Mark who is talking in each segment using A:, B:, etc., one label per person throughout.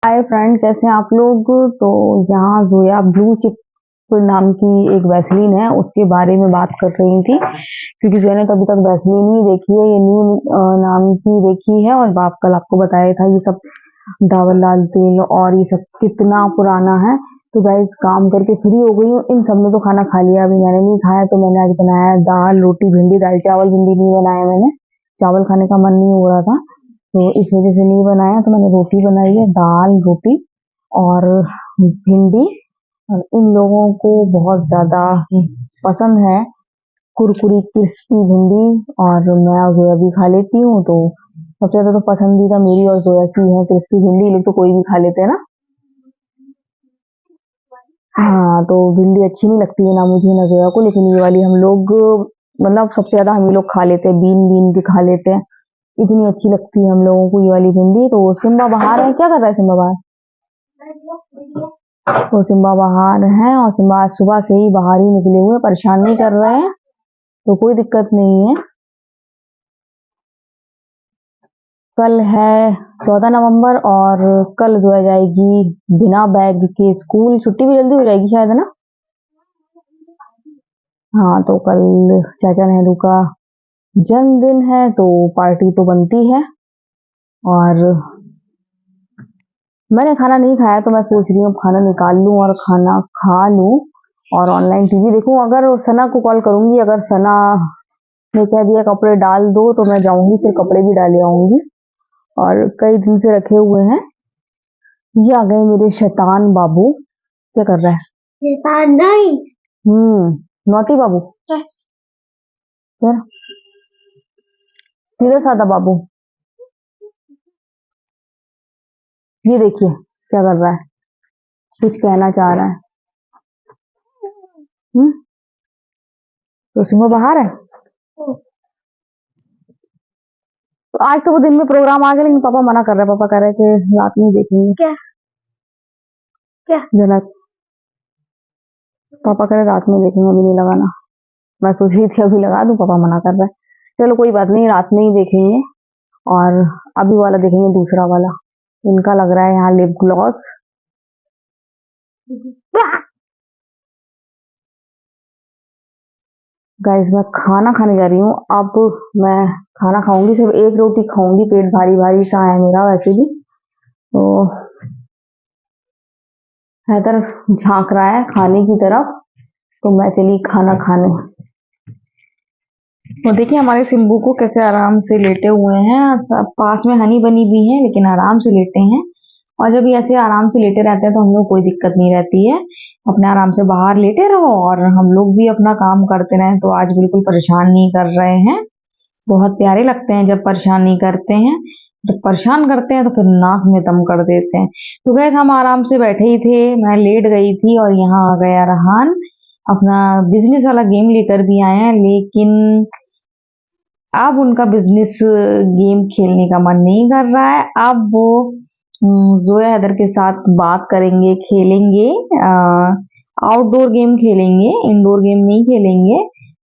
A: Hi friend, कैसे हैं आप लोग। तो यहाँ जोया ब्लू चिप नाम की एक वैसलीन है, उसके बारे में बात कर रही थी क्योंकि जोया ने तो अभी तक वैसलीन ही देखी है, ये न्यू नाम की देखी है। और बाप कल आपको बताया था ये सब डाबर लाल तेल और ये सब कितना पुराना है। तो गाइस काम करके फ्री हो गई हूँ, इन सब ने तो खाना खा लिया, अभी मैंने नहीं खाया। तो मैंने आज बनाया दाल रोटी भिंडी, दाल चावल भिंडी नहीं बनाया मैंने, चावल खाने का मन नहीं हो रहा था तो इस वजह से नहीं बनाया। तो मैंने रोटी बनाई है, दाल रोटी और भिंडी। और इन लोगों को बहुत ज्यादा पसंद है कुरकुरी क्रिस्पी भिंडी, और मैं और जोया भी खा लेती हूँ। तो सबसे ज्यादा तो पसंदीदा मेरी और जोया की है क्रिस्पी भिंडी, ये लोग तो कोई भी खा लेते हैं ना। हाँ, तो भिंडी अच्छी नहीं लगती है ना मुझे ना जोया को, लेकिन ये वाली हम लोग मतलब सबसे ज्यादा हम ही लोग खा लेते हैं, बीन बीन के खा लेते हैं। इतनी अच्छी लगती है हम लोगों को ये वाली भिंडी। तो सिम्बा बाहर है, क्या कर रहा है सिम्बा बाहर। तो सिम्बा बाहर है और सिम्बा आज सुबह से ही बाहर ही निकले हुए, परेशान नहीं कर रहे हैं, तो कोई दिक्कत नहीं है। कल है 14 नवंबर और कल जो है जाएगी बिना बैग के स्कूल, छुट्टी भी जल्दी हो जाएगी शायद, है ना। हाँ, तो कल चाचा नेहरू का जन्मदिन है तो पार्टी तो बनती है। और मैंने खाना नहीं खाया तो मैं सोच रही हूँ खाना निकाल लूँ और खाना खा लूँ और ऑनलाइन टीवी देखूँ। अगर सना को कॉल करूंगी, अगर सना ने कह दिया कपड़े डाल दो तो मैं जाऊंगी, फिर कपड़े भी डाले आऊंगी। और कई दिन से रखे हुए हैं। ये आ गए मेरे शैतान बाबू। क्या कर रहा है। शैतान नहीं, नौटी बाबू। फिर सीधा साधा बाबू। ये देखिए क्या कर रहा है, कुछ कहना चाह रहा है। तो सिंह बाहर है। तो आज तो वो दिन में प्रोग्राम आ गया, लेकिन पापा मना कर रहे हैं, पापा कह रहे हैं कि रात में ही देखेंगे। क्या क्या जनक, पापा कह रहे रात में देखेंगे, अभी नहीं लगाना। मैं सोच रही थी अभी लगा दूं, पापा मना कर रहे हैं। चलो कोई बात नहीं, रात में ही देखेंगे। और अभी वाला देखेंगे दूसरा वाला, इनका लग रहा है यहाँ लिप ग्लॉस। गाइस मैं खाना खाने जा रही हूँ अब। मैं खाना खाऊंगी, सिर्फ एक रोटी खाऊंगी, पेट भारी भारी सा है मेरा वैसे भी। तो हैदर झांक रहा है खाने की तरफ, तो मैं चली खाना खाने। तो देखिए हमारे सिम्बू को कैसे आराम से लेटे हुए हैं, सब पास में हनी बनी भी है लेकिन आराम से लेटे हैं। और जब ये ऐसे आराम से लेटे रहते हैं तो हम लोग कोई दिक्कत नहीं रहती है, अपने आराम से बाहर लेटे रहो और हम लोग भी अपना काम करते रहें। तो आज बिल्कुल परेशान नहीं कर रहे हैं, बहुत प्यारे लगते हैं जब परेशान नहीं करते हैं। जब परेशान करते हैं तो फिर नाक में दम कर देते हैं। तो गैस हम आराम से बैठे ही थे, मैं लेट गई थी और यहाँ आ गया रहान, अपना बिजनेस वाला गेम लेकर भी आए हैं। लेकिन अब उनका बिजनेस गेम खेलने का मन नहीं कर रहा है। अब वो जोया हैदर के साथ बात करेंगे, खेलेंगे, आउटडोर गेम खेलेंगे, इंडोर गेम नहीं खेलेंगे।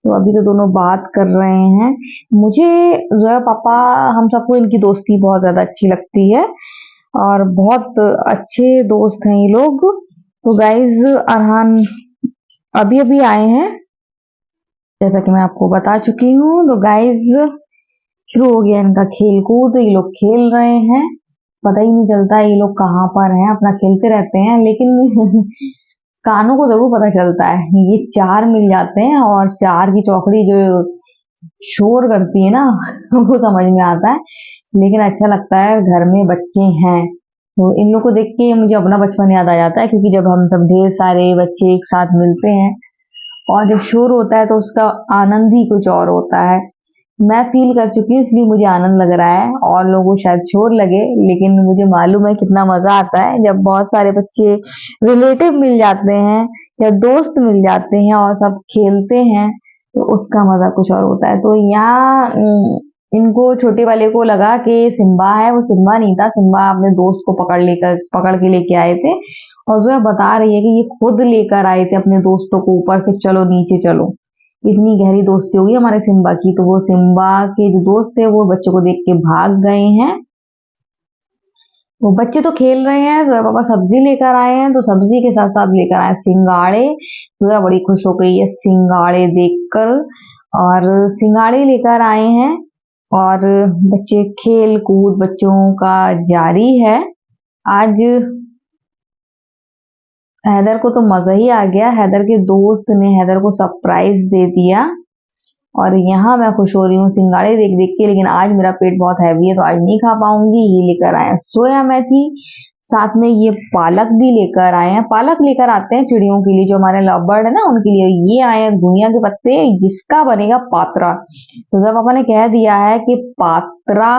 A: तो अभी तो दोनों बात कर रहे हैं। मुझे जोया पापा, हम सबको इनकी दोस्ती बहुत ज्यादा अच्छी लगती है और बहुत अच्छे दोस्त हैं ये लोग। तो गाइज अरहान अभी अभी आए हैं, जैसा कि मैं आपको बता चुकी हूँ। तो गाइज शुरू हो गया इनका खेल कूद, ये लोग खेल रहे हैं, पता ही नहीं चलता ये लोग कहाँ पर हैं, अपना खेलते रहते हैं। लेकिन कानों को जरूर पता चलता है, ये चार मिल जाते हैं और चार की चौकड़ी जो शोर करती है ना वो समझ में आता है। लेकिन अच्छा लगता है, घर में बच्चे हैं तो इन लोग को देख के मुझे अपना बचपन याद आ जाता है, क्योंकि जब हम सब ढेर सारे बच्चे एक साथ मिलते हैं और जब शोर होता है तो उसका आनंद ही कुछ और होता है। मैं फील कर चुकी हूँ इसलिए मुझे आनंद लग रहा है, और लोगों को शायद शोर लगे, लेकिन मुझे मालूम है कितना मजा आता है जब बहुत सारे बच्चे रिलेटिव मिल जाते हैं या दोस्त मिल जाते हैं और सब खेलते हैं, तो उसका मजा कुछ और होता है। तो यहाँ इनको छोटे वाले को लगा कि सिम्बा है, वो सिम्बा नहीं था, सिम्बा अपने दोस्त को पकड़ के लेके आए थे। और जो बता रही है कि ये खुद लेकर आए थे अपने दोस्तों को ऊपर से, चलो नीचे चलो। इतनी गहरी दोस्ती होगी हमारे सिम्बा की। तो वो सिम्बा के जो दोस्त थे वो बच्चों को देख के भाग गए हैं। वो बच्चे तो खेल रहे हैं, जोया पापा सब्जी लेकर आए हैं, तो सब्जी के साथ साथ लेकर आए सिंगाड़े। जोया बड़ी खुश हो गई है सिंगाड़े देखकर, और सिंगाड़े लेकर आए हैं। और बच्चे खेल कूद बच्चों का जारी है। आज हैदर को तो मजा ही आ गया, हैदर के दोस्त ने हैदर को सरप्राइज दे दिया। और यहाँ मैं खुश हो रही हूँ सिंगाड़े देख देख के, लेकिन आज मेरा पेट बहुत हैवी है तो आज नहीं खा पाऊंगी। ये लेकर आए हैं सोया मेथी, साथ में ये पालक भी लेकर आए हैं। पालक लेकर आते हैं चिड़ियों के लिए, जो हमारे लव बर्ड है ना उनके लिए। ये आए हैं घुइयां के पत्ते, जिसका बनेगा पात्रा। तो जब पापा ने कह दिया है कि पात्रा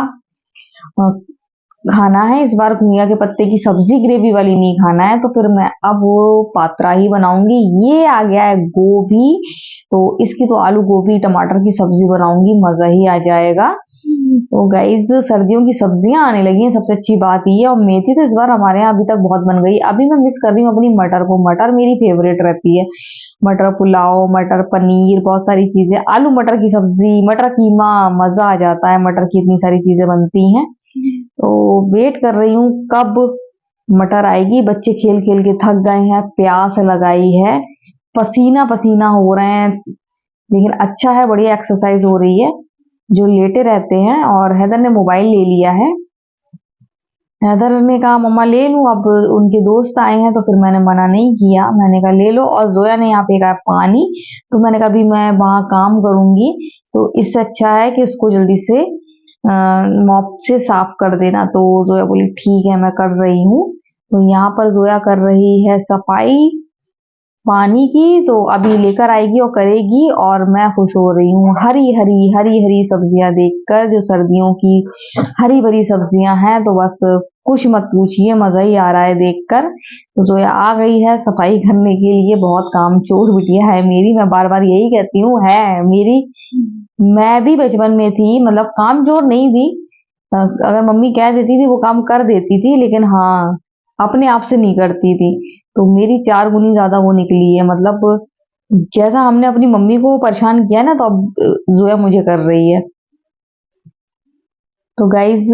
A: खाना है इस बार, घुइयां के पत्ते की सब्जी ग्रेवी वाली नहीं खाना है, तो फिर मैं अब वो पात्रा ही बनाऊंगी। ये आ गया है गोभी, तो इसकी तो आलू गोभी टमाटर की सब्जी बनाऊंगी, मजा ही आ जाएगा। तो गाइज सर्दियों की सब्जियां आने लगी हैं, सबसे अच्छी बात ये है। और मेथी तो इस बार हमारे यहाँ अभी तक बहुत बन गई। अभी मैं मिस कर रही हूँ अपनी मटर को, मटर मेरी फेवरेट रहती है। मटर पुलाव, मटर पनीर, बहुत सारी चीजें, आलू मटर की सब्जी, मटर कीमा, मजा आ जाता है। मटर की इतनी सारी चीजें बनती हैं, तो वेट कर रही हूँ कब मटर आएगी। बच्चे खेल खेल के थक गए हैं, प्यास लगाई है, पसीना पसीना हो रहे हैं, लेकिन अच्छा है, बढ़िया एक्सरसाइज हो रही है। जो लेटे रहते हैं, और हैदर ने मोबाइल ले लिया है। हैदर ने कहा मम्मा ले लूं, अब उनके दोस्त आए हैं तो फिर मैंने मना नहीं किया, मैंने कहा ले लो। और जोया ने यहाँ पे कहा पानी, तो मैंने कहा अभी मैं वहां काम करूंगी, तो इससे अच्छा है कि उसको जल्दी से मॉप से साफ कर देना। तो जोया बोली ठीक है मैं कर रही हूँ। तो यहाँ पर जोया कर रही है सफाई पानी की, तो अभी लेकर आएगी और करेगी। और मैं खुश हो रही हूँ हरी हरी हरी हरी सब्जियां देखकर, जो सर्दियों की हरी भरी सब्जियां हैं, तो बस कुछ मत पूछिए, मजा ही आ रहा है देखकर। तो जोया आ गई है सफाई करने के लिए, बहुत काम चोर बिटिया है मेरी, मैं बार बार यही कहती हूँ है मेरी। मैं भी बचपन में थी, मतलब काम चोर नहीं थी, अगर मम्मी कह देती थी वो काम कर देती थी, लेकिन हाँ अपने आप से नहीं करती थी। तो मेरी 4 गुनी ज्यादा वो निकली है, मतलब जैसा हमने अपनी मम्मी को परेशान किया ना, तो अब जोया मुझे कर रही है। तो गाइज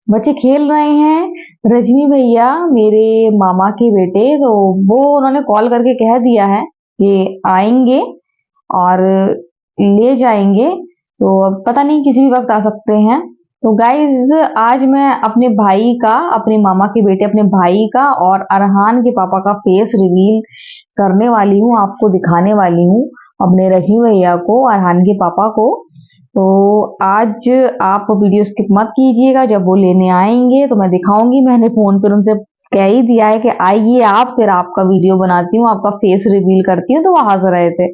A: बच्चे खेल रहे हैं। रजनी भैया मेरे मामा के बेटे, तो वो उन्होंने कॉल करके कह दिया है कि आएंगे और ले जाएंगे, तो अब पता नहीं किसी भी वक्त आ सकते हैं। तो गाइज आज मैं अपने भाई का, अपने मामा के बेटे अपने भाई का और अरहान के पापा का फेस रिवील करने वाली हूँ, आपको दिखाने वाली हूँ, अपने रजनी भैया को, अरहान के पापा को। तो आज आप वीडियो स्किप मत कीजिएगा, जब वो लेने आएंगे तो मैं दिखाऊंगी। मैंने फोन पर उनसे कह ही दिया है कि आइए आप, फिर आपका वीडियो बनाती हूँ, आपका फेस रिवील करती हूँ। तो वो हंस रहे थे।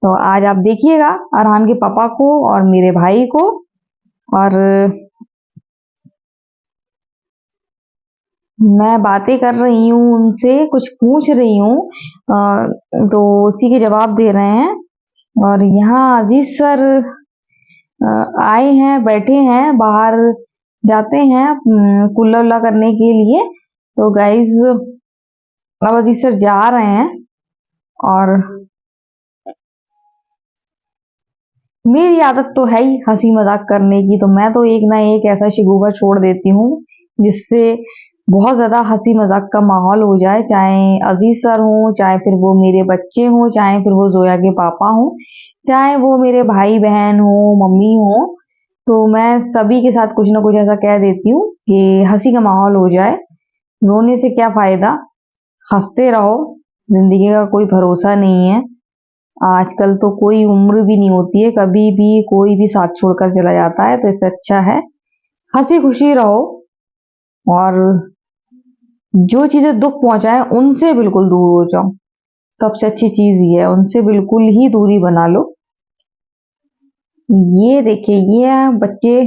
A: तो आज आप देखिएगा अरहान के पापा को और मेरे भाई को। और मैं बातें कर रही हूँ उनसे, कुछ पूछ रही हूँ, तो उसी के जवाब दे रहे हैं। और यहाँ अजीज सर आए हैं, बैठे हैं बाहर, जाते हैं कुल्ला उल्ला करने के लिए। तो गाइज अब अजीज सर जा रहे हैं। और मेरी आदत तो है ही हंसी मजाक करने की, तो मैं तो एक ना एक ऐसा शिगुफा छोड़ देती हूँ जिससे बहुत ज्यादा हंसी मजाक का माहौल हो जाए, चाहे अजीज सर हो, चाहे फिर वो मेरे बच्चे हो, चाहे फिर वो जोया के पापा हो, चाहे वो मेरे भाई बहन हो, मम्मी हो। तो मैं सभी के साथ कुछ ना कुछ ऐसा कह देती हूँ कि हंसी का माहौल हो जाए। रोने से क्या फायदा, हंसते रहो, जिंदगी का कोई भरोसा नहीं है। आजकल तो कोई उम्र भी नहीं होती है, कभी भी कोई भी साथ छोड़कर चला जाता है, तो इससे अच्छा है हंसी खुशी रहो। और जो चीजें दुख पहुंचाए उनसे बिल्कुल दूर हो जाओ, सबसे अच्छी चीज ये है, उनसे बिल्कुल ही दूरी बना लो। ये देखिए ये बच्चे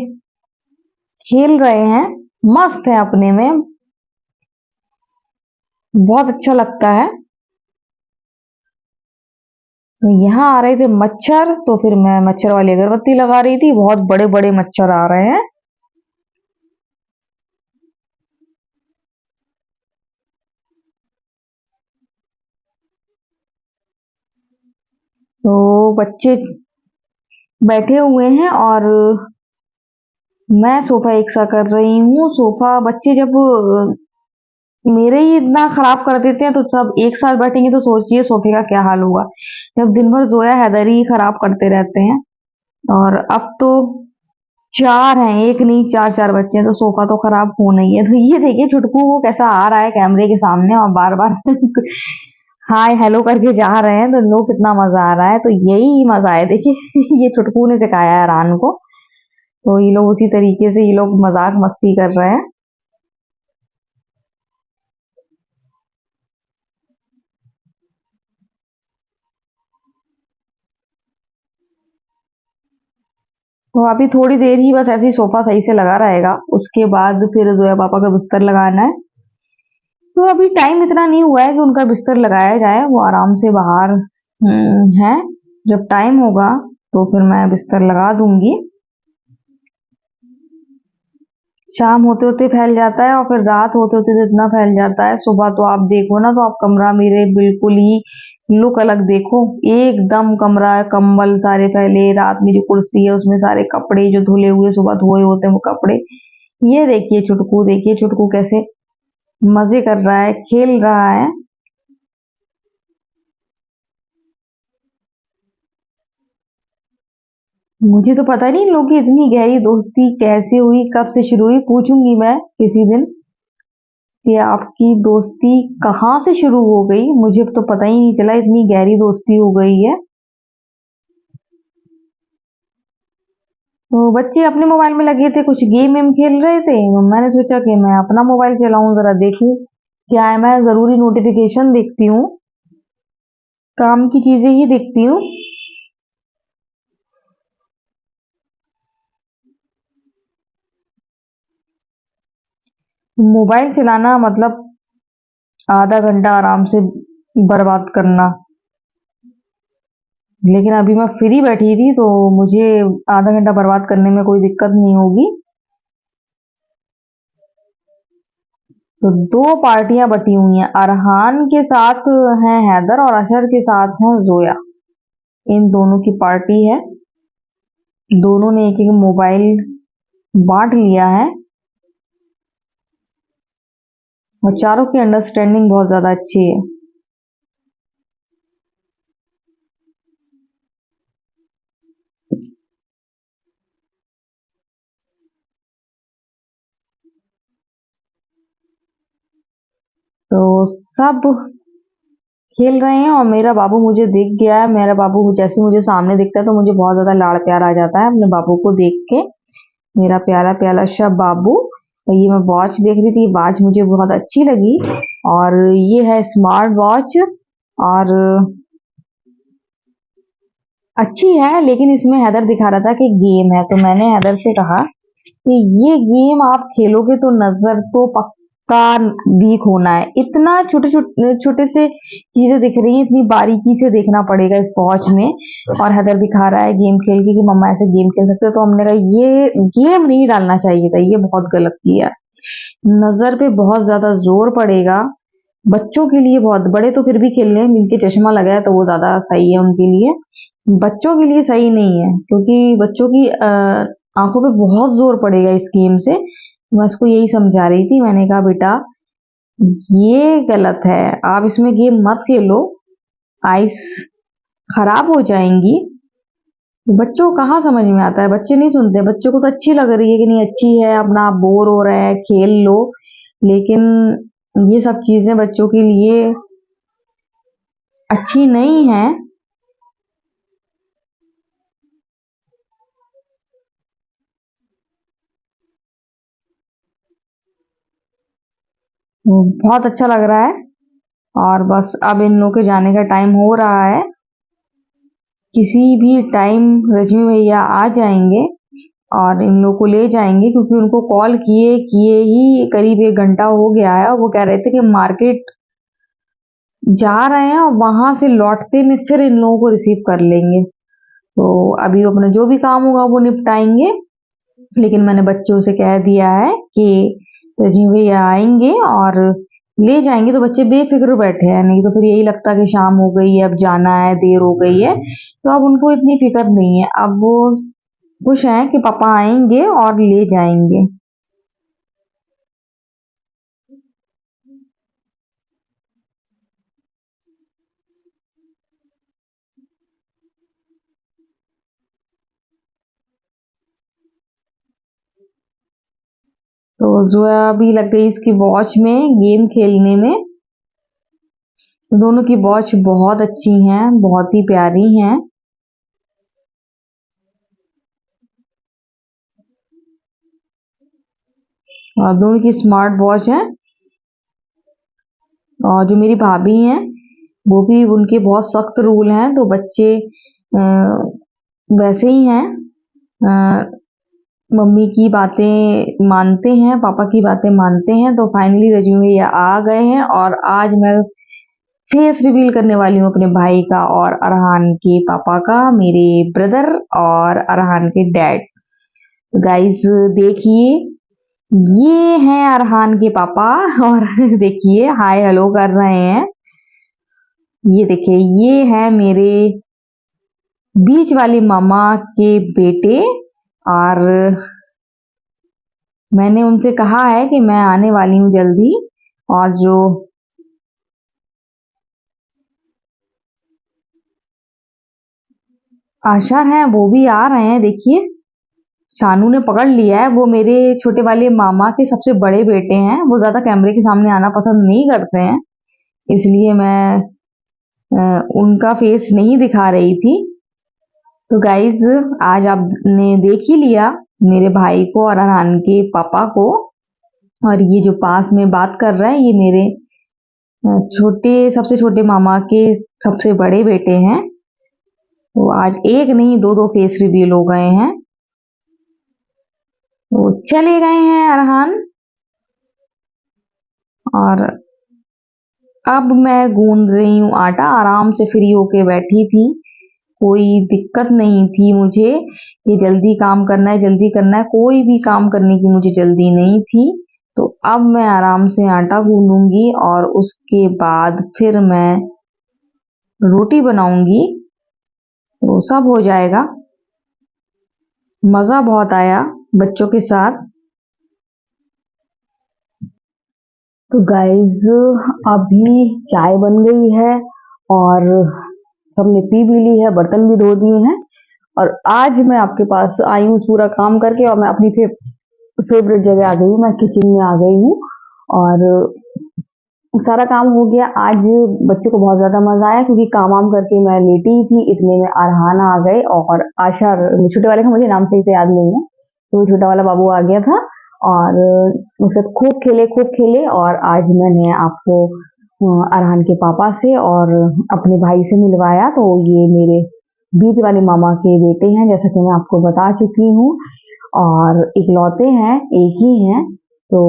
A: खेल रहे हैं, मस्त है अपने में, बहुत अच्छा लगता है। तो यहाँ आ रहे थे मच्छर, तो फिर मैं मच्छर वाली अगरबत्ती लगा रही थी, बहुत बड़े बड़े मच्छर आ रहे हैं। तो बच्चे बैठे हुए हैं और मैं सोफा एक सा कर रही हूँ। सोफा बच्चे जब मेरे ही इतना खराब कर देते हैं तो सब एक साथ बैठेंगे तो सोचिए सोफे का क्या हाल होगा। जब दिन भर जोया हैदर ही खराब करते रहते हैं। और अब तो चार हैं, एक नहीं चार चार बच्चे हैं, तो सोफा तो खराब होना ही है। तो ये देखिए छुटकू को कैसा आ रहा है कैमरे के सामने और बार बार हाय हेलो करके जा रहे हैं, तो लोग कितना मजा आ रहा है। तो यही मजा है देखिए ये छुटकू ने सिखाया है रान को। तो ये लोग उसी तरीके से ये लोग मजाक मस्ती कर रहे हैं। तो अभी थोड़ी देर ही बस ऐसे ही सोफा सही से लगा रहेगा, उसके बाद फिर जोया पापा का बिस्तर लगाना है। तो अभी टाइम इतना नहीं हुआ है कि उनका बिस्तर लगाया जाए, वो आराम से बाहर है। जब टाइम होगा तो फिर मैं बिस्तर लगा दूंगी। शाम होते होते फैल जाता है और फिर रात होते होते तो इतना फैल जाता है। सुबह तो आप देखो ना तो आप कमरा मेरे बिल्कुल ही लुक अलग देखो, एकदम कमरा कंबल सारे फैले। रात में जो कुर्सी है उसमें सारे कपड़े जो धुले हुए सुबह धोए होते हैं वो कपड़े। ये देखिए छुटकू कैसे मजे कर रहा है, खेल रहा है। मुझे तो पता नहीं इन लोगों की इतनी गहरी दोस्ती कैसे हुई, कब से शुरू हुई। पूछूंगी मैं किसी दिन कि आपकी दोस्ती कहाँ से शुरू हो गई, मुझे तो पता ही नहीं चला इतनी गहरी दोस्ती हो गई है। तो बच्चे अपने मोबाइल में लगे थे, कुछ गेम वेम खेल रहे थे, तो मैंने सोचा कि मैं अपना मोबाइल चलाऊं, जरा देखूं क्या है। मैं जरूरी नोटिफिकेशन देखती हूँ, काम की चीजें ही देखती हूँ। मोबाइल चलाना मतलब आधा घंटा आराम से बर्बाद करना। लेकिन अभी मैं फ्री बैठी थी तो मुझे आधा घंटा बर्बाद करने में कोई दिक्कत नहीं होगी। तो दो पार्टियां बटी हुई हैं, अरहान के साथ हैं हैदर और अशर के साथ हैं जोया। इन दोनों की पार्टी है। दोनों ने एक एक मोबाइल बांट लिया है और चारों की अंडरस्टैंडिंग बहुत ज्यादा अच्छी है। तो सब खेल रहे हैं और मेरा बाबू मुझे दिख गया है। मेरा बाबू जैसे मुझे सामने दिखता है तो मुझे बहुत ज्यादा लाड़ प्यार आ जाता है अपने बाबू को देख के। मेरा प्यारा प्यारा सा बाबू। तो ये मैं वॉच देख रही थी, वॉच मुझे बहुत अच्छी लगी और ये है स्मार्ट वॉच। और अच्छी है लेकिन इसमें हैदर दिखा रहा था कि गेम है, तो मैंने हैदर से कहा कि ये गेम आप खेलोगे तो नजर तो पक्का वीक होना है। इतना छोटे छोटे छोटे से चीजें दिख रही हैं, इतनी बारीकी से देखना पड़ेगा इस वॉच में। और हैदर दिखा रहा है गेम खेल के कि मम्मा ऐसे गेम खेल सकते हो, तो हमने कहा ये गेम नहीं डालना चाहिए था, ये बहुत गलत किया। नजर पे बहुत ज्यादा जोर पड़ेगा। बच्चों के लिए बहुत, बड़े तो फिर भी खेल लें, जिनके चश्मा लगा है तो वो ज्यादा सही है उनके लिए। बच्चों के लिए सही नहीं है क्योंकि बच्चों की आंखों पे बहुत जोर पड़ेगा इस गेम से। मैं इसको यही समझा रही थी, मैंने कहा बेटा ये गलत है, आप इसमें गेम मत खेलो, आइस खराब हो जाएंगी। बच्चों को कहाँ समझ में आता है, बच्चे नहीं सुनते। बच्चों को तो अच्छी लग रही है कि नहीं अच्छी है, अपना आप बोर हो रहे हैं खेल लो। लेकिन ये सब चीजें बच्चों के लिए अच्छी नहीं है। बहुत अच्छा लग रहा है। और बस अब इन लोगों के जाने का टाइम हो रहा है। किसी भी टाइम रजनी भैया आ जाएंगे और इन लोगों को ले जाएंगे, क्योंकि उनको कॉल किए किए ही करीब 1 घंटा हो गया है और वो कह रहे थे कि मार्केट जा रहे हैं और वहां से लौटते में फिर इन लोगों को रिसीव कर लेंगे। तो अभी वो अपना जो भी काम होगा वो निपटाएंगे। लेकिन मैंने बच्चों से कह दिया है कि रजनी भैया आएंगे और ले जाएंगे, तो बच्चे बेफिक्र बैठे हैं। नहीं तो फिर यही लगता कि शाम हो गई है अब जाना है, देर हो गई है, तो अब उनको इतनी फिक्र नहीं है। अब वो खुश हैं कि पापा आएंगे और ले जाएंगे। तो जोया भी लग गई इसकी वॉच में, गेम खेलने में। दोनों की वॉच बहुत अच्छी हैं, बहुत ही प्यारी हैं। और दोनों की स्मार्ट वॉच है। और जो मेरी भाभी हैं वो भी, उनके बहुत सख्त रूल हैं, तो बच्चे वैसे ही हैं। अ, मम्मी की बातें मानते हैं, पापा की बातें मानते हैं। तो फाइनली रजू भैया आ गए हैं और आज मैं फेस रिवील करने वाली हूँ अपने भाई का और अरहान के पापा का, मेरे ब्रदर और अरहान के डैड। तो गाइस देखिए, ये हैं अरहान के पापा। और देखिए हाय हेलो कर रहे हैं। ये देखिए, ये है मेरे बीच वाली मामा के बेटे। और मैंने उनसे कहा है कि मैं आने वाली हूँ जल्दी। और जो आशा है वो भी आ रहे हैं। देखिए शानू ने पकड़ लिया है, वो मेरे छोटे वाले मामा के सबसे बड़े बेटे हैं। वो ज्यादा कैमरे के सामने आना पसंद नहीं करते हैं, इसलिए मैं उनका फेस नहीं दिखा रही थी। तो गाइज आज आपने देख ही लिया मेरे भाई को और अरहान के पापा को। और ये जो पास में बात कर रहा है, ये मेरे छोटे, सबसे छोटे मामा के सबसे बड़े बेटे हैं। तो आज एक नहीं दो दो फेस रिवील हो गए हैं। तो चले गए हैं अरहान। और अब मैं गूंद रही हूँ आटा, आराम से फ्री होके बैठी थी। कोई दिक्कत नहीं थी मुझे, ये जल्दी काम करना है, जल्दी करना है, कोई भी काम करने की मुझे जल्दी नहीं थी। तो अब मैं आराम से आटा गूंदूंगी और उसके बाद फिर मैं रोटी बनाऊंगी, तो सब हो जाएगा। मजा बहुत आया बच्चों के साथ। तो गाइज अभी चाय बन गई है और सबने पी भी ली है, बर्तन भी धो दिए हैं। और आज मैं आपके पास आई हूँ पूरा काम करके, और मैं अपनी फेवरेट जगह आ गई हूँ, मैं किचन में आ गई हूँ। और सारा काम हो गया। आज बच्चों को बहुत ज्यादा मजा आया क्योंकि काम वाम करके मैं लेटी ही थी, इतने में अरहान आ गए और आशा, छोटे वाले का मुझे नाम सही से याद नहीं है, तो वो छोटा वाला बाबू आ गया था। और उससे खूब खेले। और आज मैंने आपको अरहान के पापा से और अपने भाई से मिलवाया। तो ये मेरे बीच वाले मामा के बेटे हैं, जैसा कि मैं आपको बता चुकी हूँ। और इकलौते हैं, एक ही हैं। तो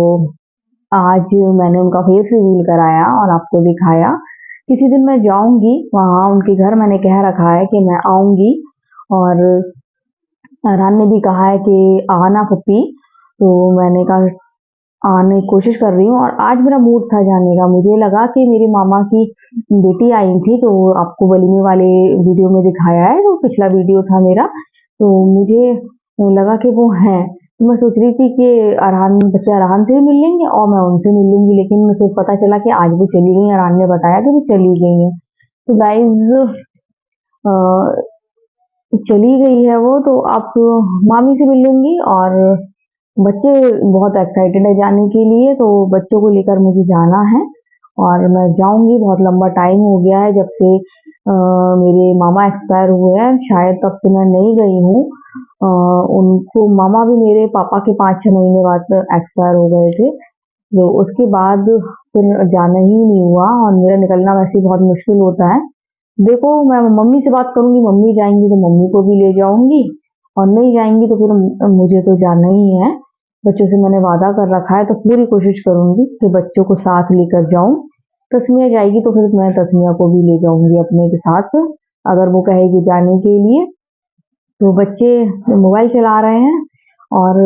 A: आज मैंने उनका फेस रिवील कराया और आपको दिखाया। किसी दिन मैं जाऊंगी वहाँ उनके घर, मैंने कह रखा है कि मैं आऊंगी। और अरहान ने भी कहा है कि आना पप्पी, तो मैंने कहा आने की कोशिश कर रही हूँ। और आज मेरा मूड था जाने का, मुझे लगा कि मेरी मामा की बेटी आई थी, तो आपको वलीमे वाले वीडियो में दिखाया है, जो पिछला वीडियो था मेरा, तो मुझे लगा कि वो हैं। तो मैं सोच रही थी कि अरहान, बच्चे अरहान से भी मिल लेंगे और मैं उनसे मिल लूंगी, लेकिन फिर पता चला कि आज वो चली गई। अरहान ने बताया कि वो चली गई हैं। तो गाइज चली गई है वो, तो आप मामी से मिल लूंगी। और बच्चे बहुत एक्साइटेड है जाने के लिए, तो बच्चों को लेकर मुझे जाना है और मैं जाऊंगी। बहुत लंबा टाइम हो गया है जब से मेरे मामा एक्सपायर हुए हैं, शायद तब से मैं नहीं गई हूँ। उनको मामा भी मेरे पापा के 5-6 महीने बाद एक्सपायर हो गए थे, तो उसके बाद फिर जाना ही नहीं हुआ। और मेरा निकलना वैसे ही बहुत मुश्किल होता है। देखो मैं मम्मी से बात करूंगी, मम्मी जाएंगी तो मम्मी को भी ले जाऊंगी, और नहीं जाएंगी तो फिर मुझे तो जाना ही है। बच्चों से मैंने वादा कर रखा है, तो पूरी कोशिश करूंगी कि बच्चों को साथ लेकर जाऊं। तस्मिया जाएगी तो फिर मैं तस्मिया को भी ले जाऊंगी अपने के साथ, अगर वो कहेगी जाने के लिए। तो बच्चे मोबाइल चला रहे हैं। और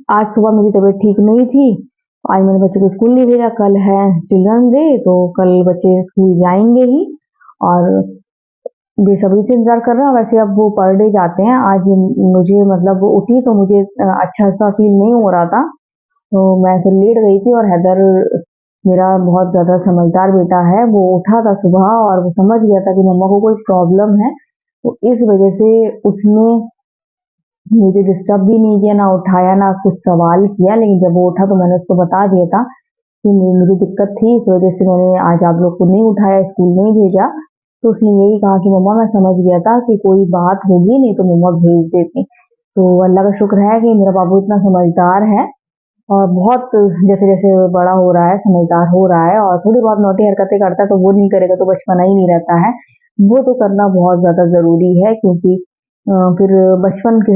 A: आज सुबह मेरी तबीयत ठीक नहीं थी, आज मैंने बच्चों को स्कूल नहीं भेजा, कल है चिल्ड्रन डे, तो कल बच्चे स्कूल जाएंगे ही। और बेसब्री से इंतजार कर रहे हैं। वैसे अब वो पर डे जाते हैं। आज मुझे मतलब वो उठी तो मुझे अच्छा सा फील नहीं हो रहा था, तो मैं फिर लेट गई थी। और हैदर मेरा बहुत ज़्यादा समझदार बेटा है, वो उठा था सुबह और वो समझ गया था कि मम्मा को कोई प्रॉब्लम है, तो इस वजह से उसने मुझे डिस्टर्ब भी नहीं किया, ना उठाया, ना कुछ सवाल किया। लेकिन जब वो उठा तो मैंने उसको बता दिया था कि मुझे दिक्कत थी, इस वजह से मैंने आज आप लोग को नहीं उठाया, स्कूल नहीं भेजा। तो उसने यही कहा कि मम्मा मैं समझ गया था कि कोई बात होगी, नहीं तो मम्मा भेज देती। तो अल्लाह का शुक्र है कि मेरा बाबू इतना समझदार है और बहुत जैसे जैसे बड़ा हो रहा है समझदार हो रहा है। और थोड़ी बहुत नौटी हरकतें करता है तो वो नहीं करेगा तो बचपना ही नहीं रहता है, वो तो करना बहुत ज्यादा जरूरी है। क्योंकि फिर बचपन के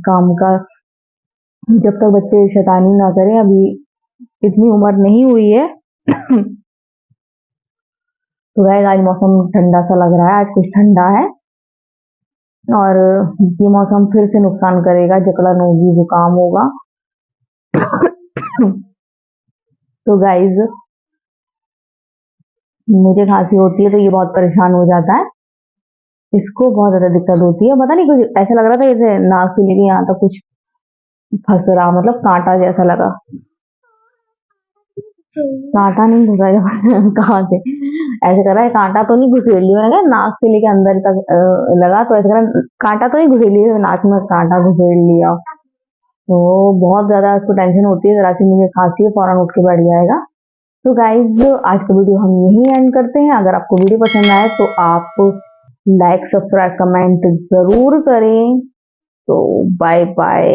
A: काम का, जब तक बच्चे शैतानी ना करें, अभी इतनी उम्र नहीं हुई है। तो गाइस आज मौसम ठंडा सा लग रहा है, आज कुछ ठंडा है। और ये मौसम फिर से नुकसान करेगा, जकड़न होगी, जुकाम होगा। तो गाइस मुझे खांसी होती है तो ये बहुत परेशान हो जाता है, इसको बहुत ज्यादा दिक्कत होती है। पता नहीं कुछ ऐसा लग रहा था जैसे नाक से लेके यहाँ तक कुछ फंस रहा, मतलब कांटा जैसा लगा। कांटा नहीं घुसा जब कहाँ से ऐसे कर रहा है, कांटा तो नहीं घुसेड़ लिया, मैंने कहा नाक से लेके अंदर तक लगा, तो ऐसा कर रहा है, कांटा तो नहीं घुसेड़ लिया, नाक में कांटा घुसेड़ लिया। तो बहुत ज्यादा उसको टेंशन होती है, जरा सी मुझे खांसी है फौरन उठ के बैठ जाएगा। तो गाइज आज का वीडियो हम यहीं एंड करते हैं। अगर आपको वीडियो पसंद आए तो आप लाइक सब्सक्राइब कमेंट जरूर करें। तो बाय बाय।